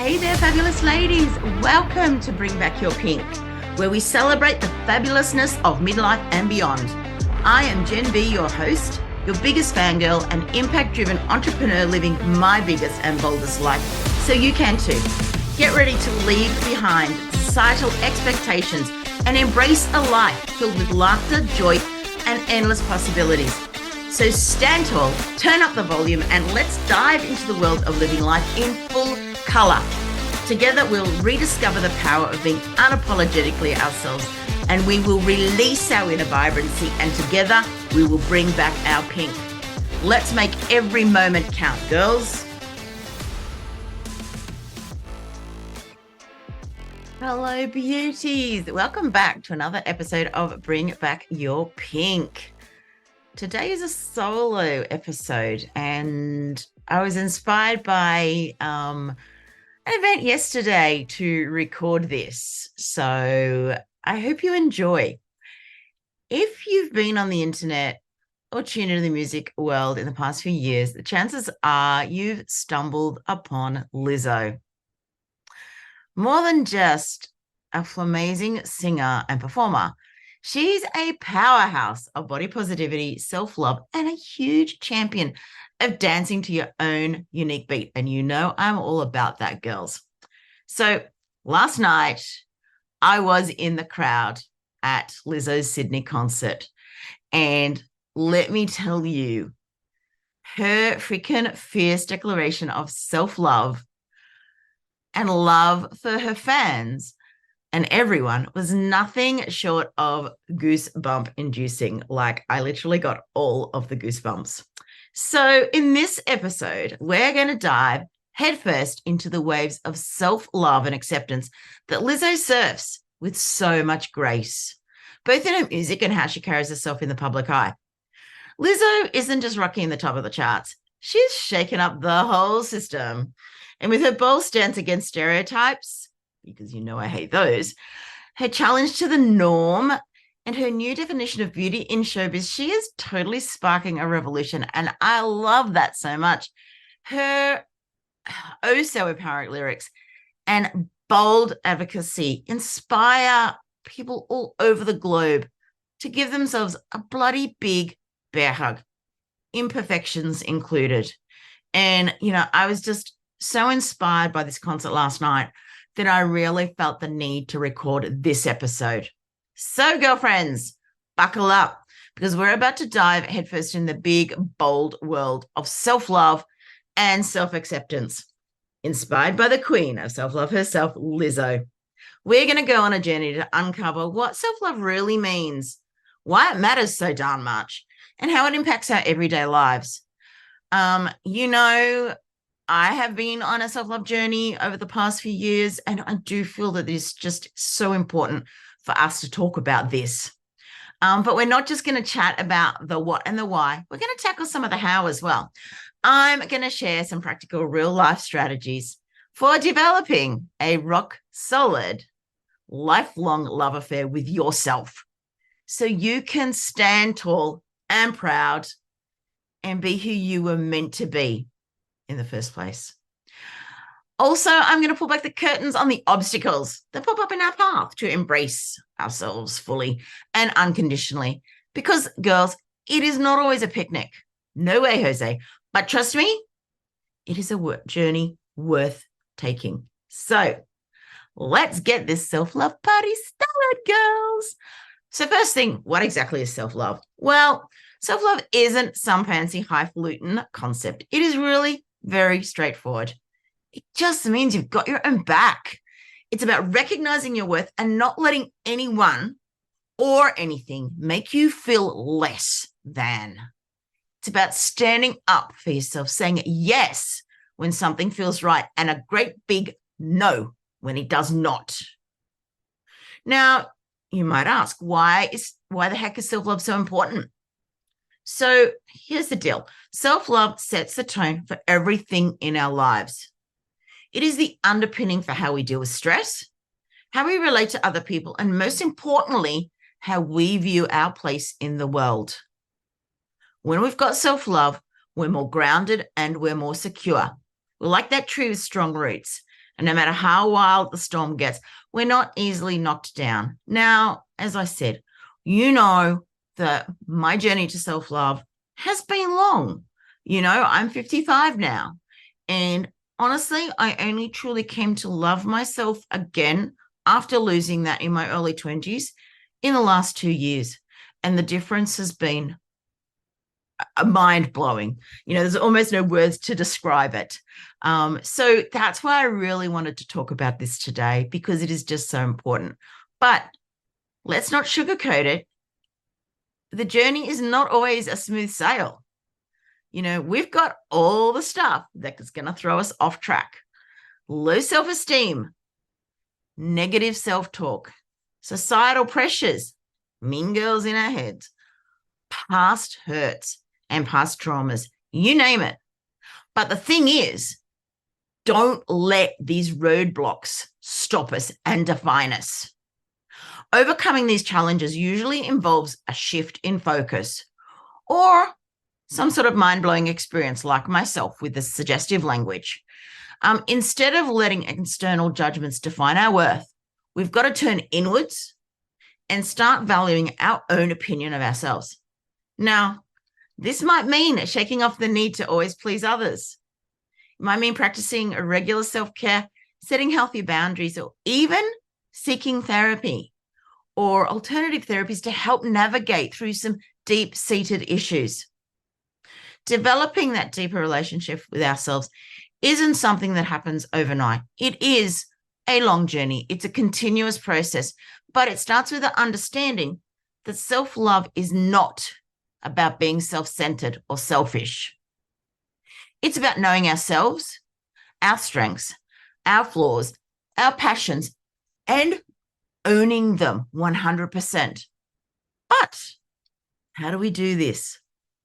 Hey there, fabulous ladies. Welcome to Bring Back Your Pink, where we celebrate the fabulousness of midlife and beyond. I am Jen B, your host, your biggest fangirl and impact-driven entrepreneur living my biggest and boldest life, so you can too. Get ready to leave behind societal expectations and embrace a life filled with laughter, joy, and endless possibilities. So stand tall, turn up the volume, and let's dive into the world of living life in full color. Together, we'll rediscover the power of being unapologetically ourselves, and we will release our inner vibrancy, and together, we will bring back our pink. Let's make every moment count, girls. Hello, beauties. Welcome back to another episode of Bring Back Your Pink. Today is a solo episode, and I was inspired by an event yesterday to record this. So I hope you enjoy. If you've been on the internet or tuned into the music world in the past few years, the chances are you've stumbled upon Lizzo. More than just a amazing singer and performer, she's a powerhouse of body positivity, self-love, and a huge champion of dancing to your own unique beat. And you know I'm all about that, girls. So last night, I was in the crowd at Lizzo's Sydney concert. And let me tell you, her freaking fierce declaration of self-love and love for her fans and everyone was nothing short of goosebump inducing. Like, I literally got all of the goosebumps. So in this episode, we're going to dive headfirst into the waves of self-love and acceptance that Lizzo surfs with so much grace, both in her music and how she carries herself in the public eye. Lizzo isn't just rocking the top of the charts. She's shaken up the whole system. And with her bold stance against stereotypes, because you know I hate those, her challenge to the norm, and her new definition of beauty in showbiz, she is totally sparking a revolution, and I love that so much. Her so empowering lyrics and bold advocacy inspire people all over the globe to give themselves a bloody big bear hug, imperfections included. And, you know, I was just so inspired by this concert last night that I really felt the need to record this episode. So, girlfriends, buckle up, because we're about to dive headfirst in the big, bold world of self-love and self-acceptance, inspired by the queen of self-love herself, Lizzo. We're going to go on a journey to uncover what self-love really means, why it matters so darn much, and how it impacts our everyday lives. You know, I have been on a self-love journey over the past few years, and I do feel that it's just so important for us to talk about this. But we're not just going to chat about the what and the why. We're going to tackle some of the how as well. I'm going to share some practical real-life strategies for developing a rock-solid, lifelong love affair with yourself, so you can stand tall and proud and be who you were meant to be in the first place. Also, I'm going to pull back the curtains on the obstacles that pop up in our path to embrace ourselves fully and unconditionally. Because, girls, it is not always a picnic. No way, Jose. But trust me, it is a journey worth taking. So let's get this self-love party started, girls. So first thing, what exactly is self-love? Well, self-love isn't some fancy highfalutin concept. It is really very straightforward. It just means you've got your own back. It's about recognizing your worth and not letting anyone or anything make you feel less than. It's about standing up for yourself, saying yes when something feels right and a great big no when it does not. Now, you might ask, why the heck is self-love so important? So here's the deal. Self-love sets the tone for everything in our lives. It is the underpinning for how we deal with stress, how we relate to other people, and most importantly, how we view our place in the world. When we've got self-love, we're more grounded and we're more secure. We're like that tree with strong roots, And no matter how wild the storm gets, we're not easily knocked down. Now, as I said, you know that my journey to self-love has been long. I'm 55 now. And honestly, I only truly came to love myself again after losing that in my early 20s in the last 2 years. And the difference has been mind blowing. There's almost no words to describe it. So that's why I really wanted to talk about this today, because it is just so important. But let's not sugarcoat it. The journey is not always a smooth sail. We've got all the stuff that is going to throw us off track. Low self-esteem, negative self-talk, societal pressures, mean girls in our heads, past hurts and past traumas, you name it. But the thing is, don't let these roadblocks stop us and define us. Overcoming these challenges usually involves a shift in focus or some sort of mind-blowing experience like myself with the suggestive language. Instead of letting external judgments define our worth, we've got to turn inwards and start valuing our own opinion of ourselves. Now, this might mean shaking off the need to always please others. It might mean practicing a regular self-care, setting healthy boundaries, or even seeking therapy or alternative therapies to help navigate through some deep-seated issues. Developing that deeper relationship with ourselves isn't something that happens overnight. It is a long journey. It's a continuous process, but it starts with the understanding that self-love is not about being self-centered or selfish. It's about knowing ourselves, our strengths, our flaws, our passions, and owning them 100%. But how do we do this?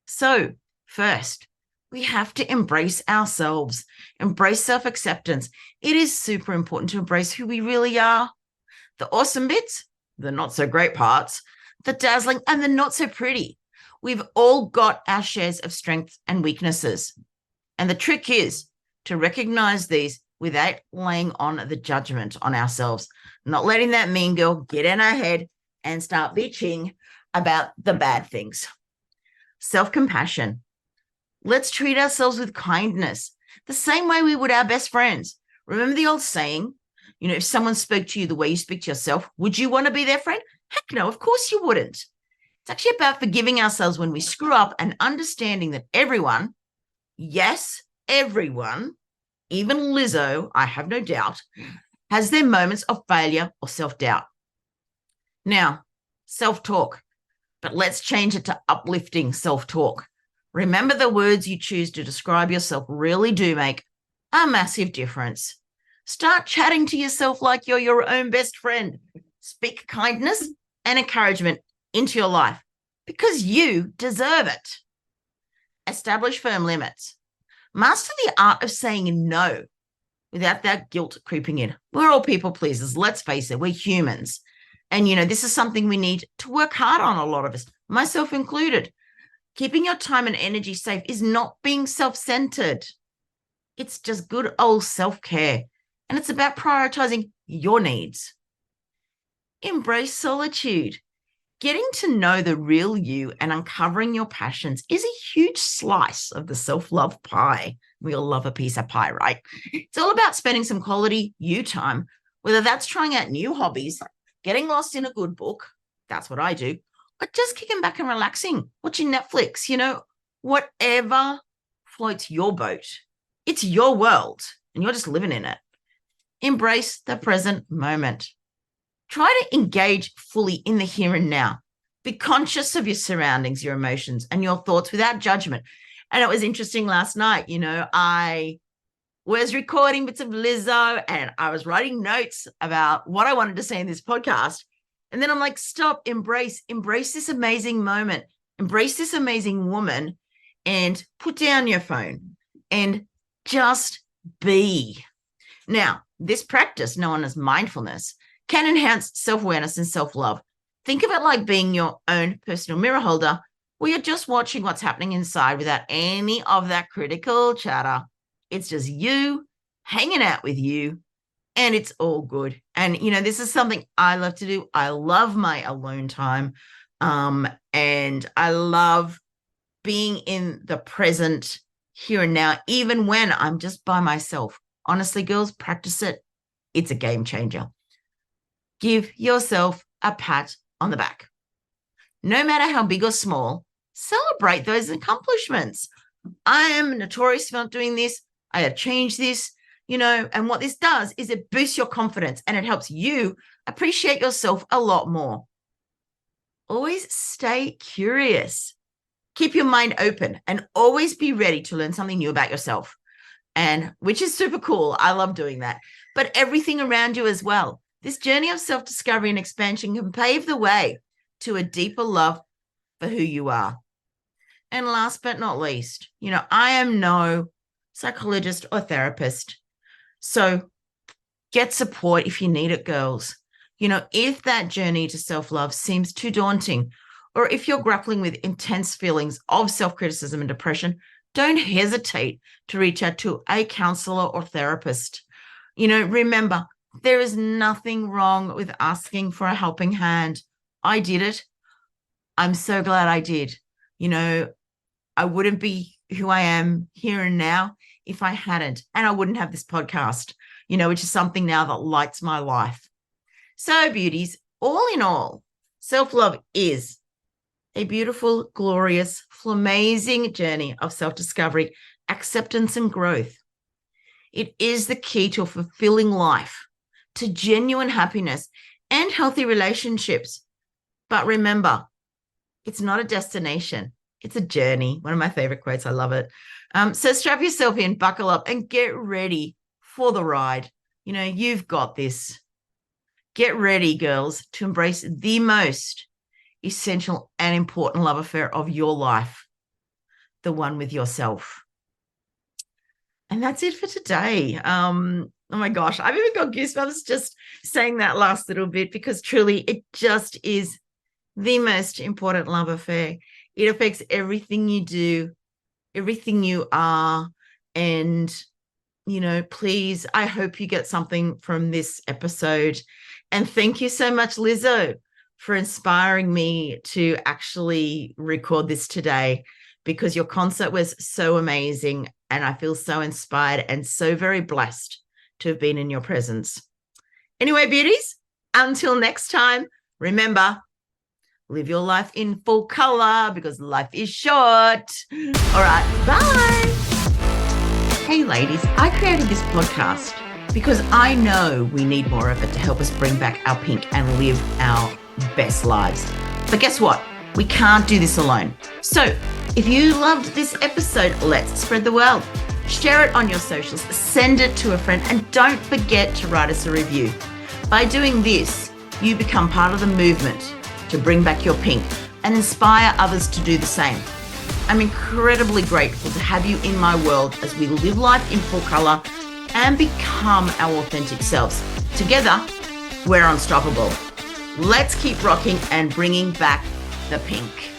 So first, we have to embrace ourselves, embrace self-acceptance. It is super important to embrace who we really are. The awesome bits, the not so great parts, the dazzling and the not so pretty. We've all got our shares of strengths and weaknesses. And the trick is to recognize these without laying on the judgment on ourselves, not letting that mean girl get in our head and start bitching about the bad things. Self-compassion. Let's treat ourselves with kindness, the same way we would our best friends. Remember the old saying, if someone spoke to you the way you speak to yourself, would you want to be their friend? Heck no, of course you wouldn't. It's actually about forgiving ourselves when we screw up and understanding that everyone, yes, everyone, even Lizzo, I have no doubt, has their moments of failure or self-doubt. Now, self-talk, but let's change it to uplifting self-talk. Remember, the words you choose to describe yourself really do make a massive difference. Start chatting to yourself like you're your own best friend. Speak kindness and encouragement into your life because you deserve it. Establish firm limits. Master the art of saying no without that guilt creeping in. We're all people pleasers. Let's face it, we're humans. And, this is something we need to work hard on, a lot of us, myself included. Keeping your time and energy safe is not being self-centered. It's just good old self-care. And it's about prioritizing your needs. Embrace solitude. Getting to know the real you and uncovering your passions is a huge slice of the self-love pie. We all love a piece of pie, right? It's all about spending some quality you time, whether that's trying out new hobbies, getting lost in a good book, that's what I do, or just kicking back and relaxing, watching Netflix, whatever floats your boat. It's your world and you're just living in it. Embrace the present moment. Try to engage fully in the here and now. Be conscious of your surroundings, your emotions, and your thoughts without judgment. And it was interesting last night, I was recording bits of Lizzo and I was writing notes about what I wanted to say in this podcast. And then I'm like, stop, embrace this amazing moment, embrace this amazing woman, and put down your phone and just be. Now, this practice, known as mindfulness, can enhance self-awareness and self-love. Think of it like being your own personal mirror holder where you're just watching what's happening inside without any of that critical chatter. It's just you hanging out with you, and it's all good. And, this is something I love to do. I love my alone time. And I love being in the present here and now, even when I'm just by myself. Honestly, girls, practice it. It's a game changer. Give yourself a pat on the back. No matter how big or small, celebrate those accomplishments. I am notorious for not doing this. I have changed this, and what this does is it boosts your confidence and it helps you appreciate yourself a lot more. Always stay curious. Keep your mind open and always be ready to learn something new about yourself. And which is super cool. I love doing that. But everything around you as well. This journey of self-discovery and expansion can pave the way to a deeper love for who you are. And last but not least, I am no psychologist or therapist. So get support if you need it, girls. If that journey to self-love seems too daunting, or if you're grappling with intense feelings of self-criticism and depression, don't hesitate to reach out to a counselor or therapist. Remember, there is nothing wrong with asking for a helping hand. I did it. I'm so glad I did. I wouldn't be who I am here and now if I hadn't. And I wouldn't have this podcast, which is something now that lights my life. So, beauties, all in all, self-love is a beautiful, glorious, amazing journey of self-discovery, acceptance, and growth. It is the key to a fulfilling life, to genuine happiness and healthy relationships. But remember, it's not a destination. It's a journey. One of my favorite quotes. I love it. So strap yourself in, buckle up, and get ready for the ride. You've got this. Get ready, girls, to embrace the most essential and important love affair of your life, the one with yourself. And that's it for today. Oh my gosh, I've even got goosebumps just saying that last little bit, because truly it just is the most important love affair. It affects everything you do, everything you are. And, please, I hope you get something from this episode. And thank you so much, Lizzo, for inspiring me to actually record this today, because your concert was so amazing. And I feel so inspired and so very blessed to have been in your presence. Anyway, beauties, until next time, remember, live your life in full color, because life is short. All right, bye. Hey, ladies, I created this podcast because I know we need more of it to help us bring back our pink and live our best lives. But guess what? We can't do this alone. So if you loved this episode, let's spread the word. Share it on your socials, send it to a friend, and don't forget to write us a review. By doing this, you become part of the movement to bring back your pink and inspire others to do the same. I'm incredibly grateful to have you in my world as we live life in full color and become our authentic selves. Together, we're unstoppable. Let's keep rocking and bringing back the pink.